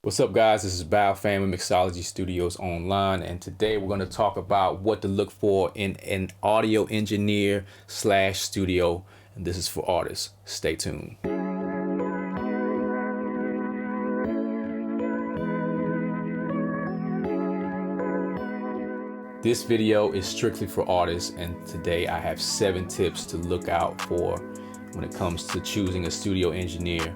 What's up, guys? This is Bao Fam with Mixology Studios Online, and today we're going to talk about what to look for in an audio engineer / studio, and this is for artists. Stay tuned. This video is strictly for artists, and today I have 7 tips to look out for when it comes to choosing a studio engineer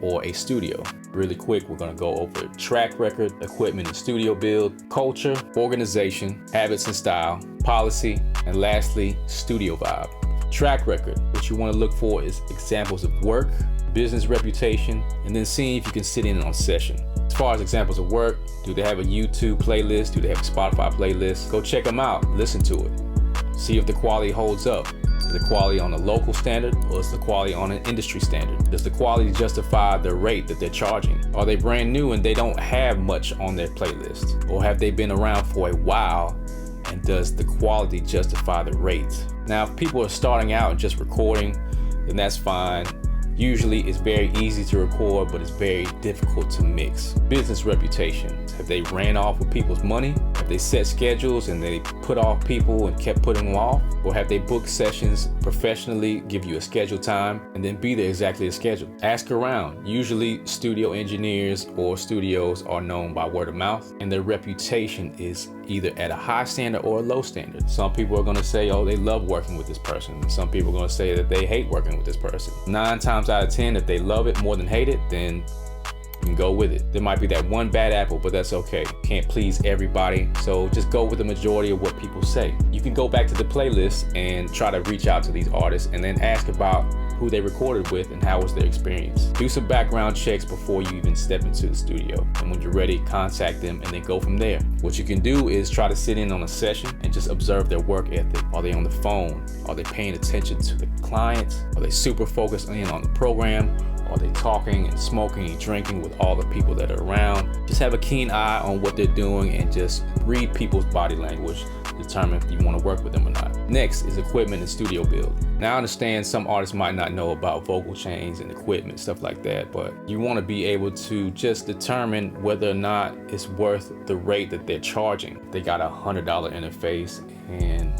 or a studio. Really quick, we're going to go over track record, equipment and studio build, culture, organization, habits and style, policy, and lastly, studio vibe. Track record, what you want to look for is examples of work, business reputation, and then seeing if you can sit in on session. As far as examples of work, do they have a YouTube playlist? Do they have a Spotify playlist? Go check them out, listen to it. See if the quality holds up. Is the quality on a local standard or is the quality on an industry standard? Does the quality justify the rate that they're charging? Are they brand new and they don't have much on their playlist? Or have they been around for a while and does the quality justify the rate? Now, if people are starting out and just recording, then that's fine. Usually it's very easy to record, but it's very difficult to mix. Business reputation. Have they ran off with people's money? Have they set schedules and they put off people and kept putting them off? Or have they booked sessions professionally, give you a scheduled time, and then be there exactly as scheduled? Ask around. Usually studio engineers or studios are known by word of mouth, and their reputation is either at a high standard or a low standard. Some people are gonna say, oh, they love working with this person. Some people are gonna say that they hate working with this person. 9 times out of 10, if they love it more than hate it, then you can go with it. There might be that one bad apple, but that's okay. Can't please everybody, so just go with the majority of what people say. You can go back to the playlist and try to reach out to these artists and then ask about who they recorded with and how was their experience. Do some background checks before you even step into the studio. And when you're ready, contact them and then go from there. What you can do is try to sit in on a session and just observe their work ethic. Are they on the phone? Are they paying attention to the clients? Are they super focused in on the program? Are they talking and smoking and drinking with all the people that are around? Just have a keen eye on what they're doing and just read people's body language to determine if you want to work with them or not. Next is equipment and studio build. Now, I understand some artists might not know about vocal chains and equipment, stuff like that, but you want to be able to just determine whether or not it's worth the rate that they're charging. They got a $100 interface and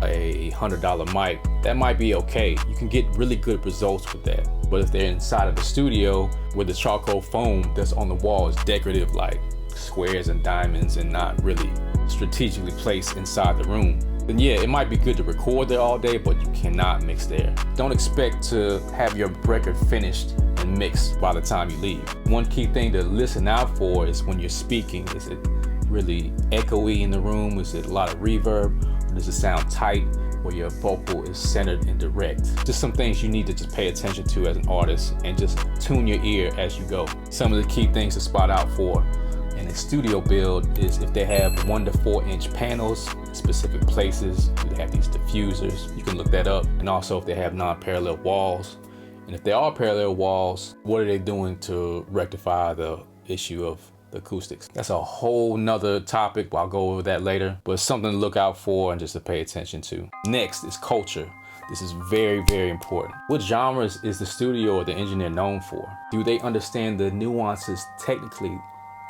a $100 mic, that might be okay. You can get really good results with that. But if they're inside of the studio where the charcoal foam that's on the wall is decorative, like squares and diamonds, and not really strategically placed inside the room, then yeah, it might be good to record there all day, but you cannot mix there. Don't expect to have your record finished and mixed by the time you leave. One key thing to listen out for is when you're speaking, is it really echoey in the room? Is it a lot of reverb? Or does it sound tight where your vocal is centered and direct? Just some things you need to just pay attention to as an artist and just tune your ear as you go. Some of the key things to spot out for in a studio build is if they have 1 to 4 inch panels in specific places. Do they have these diffusers? You can look that up. And also if they have non-parallel walls. And if there are parallel walls, what are they doing to rectify the issue of the acoustics? That's a whole nother topic, but I'll go over that later. But it's something to look out for and just to pay attention to. Next is culture. This is very, very important. What genres is the studio or the engineer known for? Do they understand the nuances technically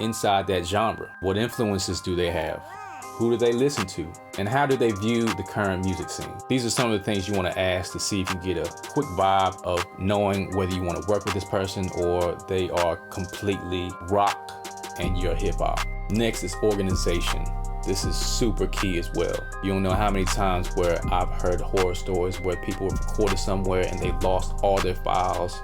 inside that genre? What influences do they have? Who do they listen to? And how do they view the current music scene? These are some of the things you want to ask to see if you can get a quick vibe of knowing whether you want to work with this person or they are completely rock and you're hip hop. Next is organization. This is super key as well. You don't know how many times where I've heard horror stories where people were recorded somewhere and they lost all their files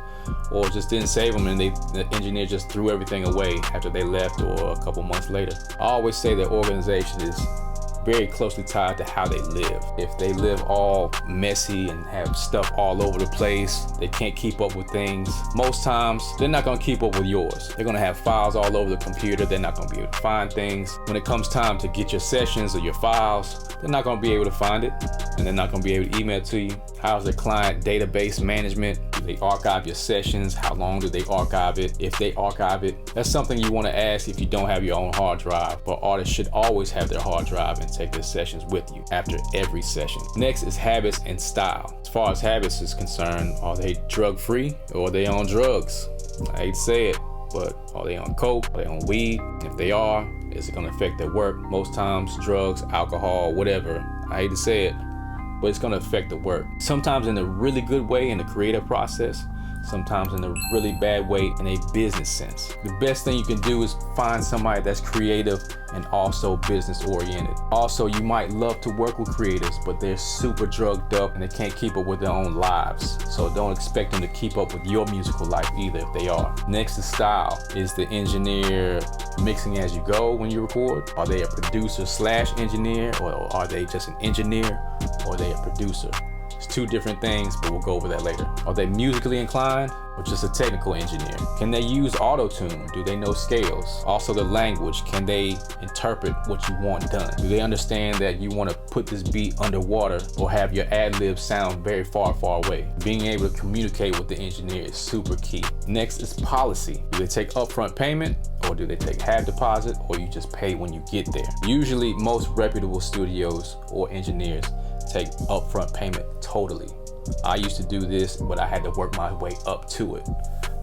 or just didn't save them and the engineer just threw everything away after they left or a couple months later. I always say that organization is very closely tied to how they live. If they live all messy and have stuff all over the place, they can't keep up with things. Most times, they're not gonna keep up with yours. They're gonna have files all over the computer. They're not gonna be able to find things. When it comes time to get your sessions or your files, they're not gonna be able to find it, and they're not gonna be able to email it to you. How's the client database management? Do they archive your sessions? How long do they archive it? If they archive it, that's something you wanna ask if you don't have your own hard drive. But artists should always have their hard drive and take their sessions with you after every session. Next is habits and style. As far as habits is concerned, are they drug free or are they on drugs? I hate to say it, but are they on coke? Are they on weed? If they are, is it gonna affect their work? Most times, drugs, alcohol, whatever. I hate to say it, but it's gonna affect the work. Sometimes in a really good way in the creative process, sometimes in a really bad way in a business sense. The best thing you can do is find somebody that's creative and also business oriented. Also, you might love to work with creatives, but they're super drugged up and they can't keep up with their own lives. So don't expect them to keep up with your musical life either if they are. Next is style. Is the engineer mixing as you go when you record? Are they a producer slash engineer, or are they just an engineer, or are they a producer? It's two different things, but we'll go over that later. Are they musically inclined or just a technical engineer? Can they use auto-tune? Do they know scales? Also the language, can they interpret what you want done? Do they understand that you want to put this beat underwater or have your ad-libs sound very far away? Being able to communicate with the engineer is super key. Next is policy. Do they take upfront payment, or do they take half deposit, or you just pay when you get there? Usually most reputable studios or engineers take upfront payment totally. I used to do this, but I had to work my way up to it.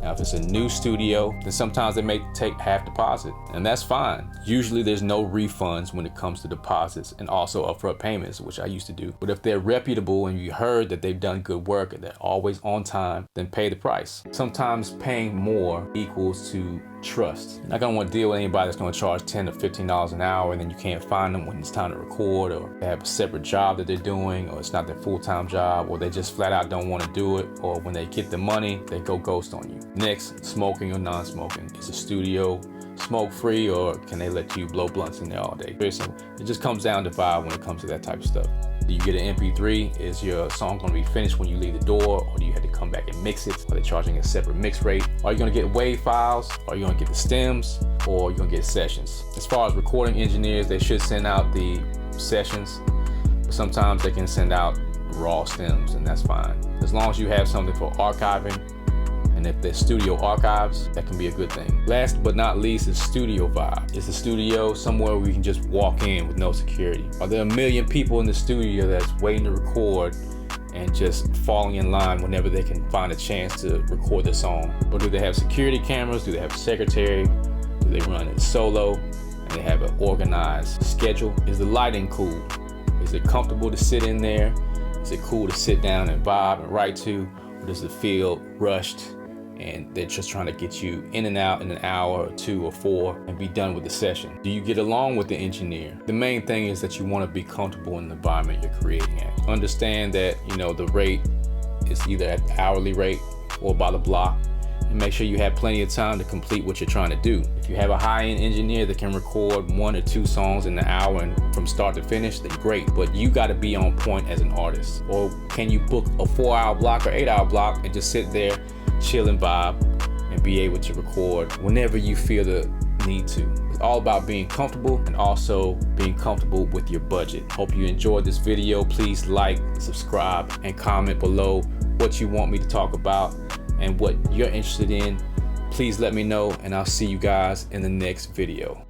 Now, if it's a new studio, then sometimes they may take half deposit, and that's fine. Usually there's no refunds when it comes to deposits and also upfront payments, which I used to do. But if they're reputable and you heard that they've done good work and they're always on time, then pay the price. Sometimes paying more equals to trust. You're not gonna want to deal with anybody that's gonna charge $10 to $15 an hour and then you can't find them when it's time to record, or they have a separate job that they're doing, or it's not their full-time job, or they just flat out don't want to do it, or when they get the money, they go ghost on you. Next, smoking or non-smoking. Is a studio smoke-free, or can they let you blow blunts in there all day? Very simple. It just comes down to vibe when it comes to that type of stuff. Do you get an MP3? Is your song going to be finished when you leave the door, or do you have to come back and mix it? Are they charging a separate mix rate? Are you going to get WAV files? Are you going to get the stems? Or are you going to get sessions? As far as recording engineers, they should send out the sessions, but sometimes they can send out raw stems, and that's fine. As long as you have something for archiving, and if there's studio archives, that can be a good thing. Last but not least is studio vibe. Is the studio somewhere where you can just walk in with no security? Are there a million people in the studio that's waiting to record and just falling in line whenever they can find a chance to record their song? Or do they have security cameras? Do they have a secretary? Do they run it solo? And they have an organized schedule? Is the lighting cool? Is it comfortable to sit in there? Is it cool to sit down and vibe and write to? Or does it feel rushed and they're just trying to get you in and out in an hour or 2 or 4 and be done with the session? Do you get along with the engineer? The main thing is that you want to be comfortable in the environment you're creating at. Understand that, you know, the rate is either at the hourly rate or by the block, and make sure you have plenty of time to complete what you're trying to do. If you have a high-end engineer that can record 1 or 2 songs in an hour and from start to finish, then great, but you got to be on point as an artist. Or can you book a 4-hour block or 8-hour block and just sit there, chill and vibe, and be able to record whenever you feel the need to? It's all about being comfortable and also being comfortable with your budget. Hope you enjoyed this video. Please like, subscribe, and comment below what you want me to talk about and what you're interested in. Please let me know, and I'll see you guys in the next video.